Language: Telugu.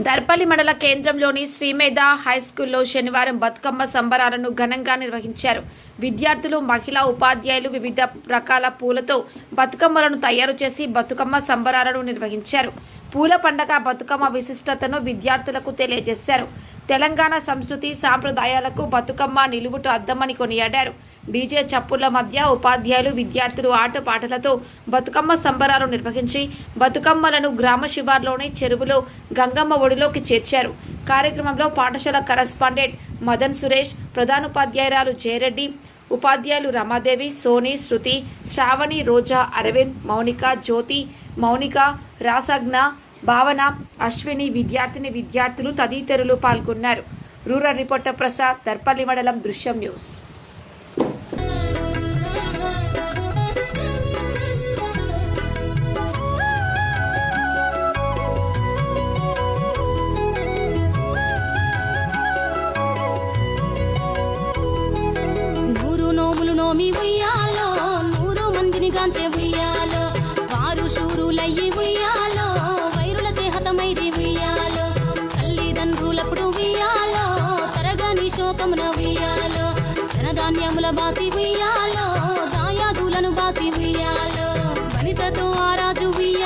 దర్పల్లి మండల కేంద్రంలోని శ్రీమేధ హైస్కూల్లో శనివారం బతుకమ్మ సంబరాలను ఘనంగా నిర్వహించారు. విద్యార్థులు, మహిళా ఉపాధ్యాయులు వివిధ రకాల పూలతో బతుకమ్మలను తయారు చేసి బతుకమ్మ సంబరాలను నిర్వహించారు. పూల పండగ బతుకమ్మ విశిష్టతను విద్యార్థులకు తెలియజేశారు. తెలంగాణ సంస్కృతి సాంప్రదాయాలకు బతుకమ్మ నిలువుట అద్దమని కొనియాడారు. డీజే చప్పుళ్ల మధ్య ఉపాధ్యాయులు, విద్యార్థులు ఆటపాటలతో బతుకమ్మ సంబరాలు నిర్వహించి బతుకమ్మలను గ్రామ శివార్లోని చెరువులో గంగమ్మ ఒడిలోకి చేర్చారు. కార్యక్రమంలో పాఠశాల కరస్పాండెంట్ మదన్ సురేష్, ప్రధానోపాధ్యాయురాలు జయరెడ్డి, ఉపాధ్యాయులు రమాదేవి, సోని, శృతి, శ్రావణి, రోజా, అరవింద్, మౌనిక, జ్యోతి, మౌనిక, రాసజ్ఞ, భావన, అశ్విని, విద్యార్థులు తదితరులు పాల్గొన్నారు. రూరల్ రిపోర్టర్ ప్రసాద్, దర్పల్లి మండలం, దృశ్యం న్యూస్. నోమి ఉయ్యాలో, 100 మందిని గాంచే ఉయ్యాలో, వారు శూరులయ్యి ఉయ్యాలో, వైరుల చేహతమైది ఉయ్యాలో, తల్లిదండ్రులప్పుడు ఉయ్యాలో, తరగని శోకమున ఉయ్యాలో, ధనధాన్యముల బాసి ఉయ్యాలో, దాయాదులను బాసి ఉయ్యాలో, వనితతో ఆరా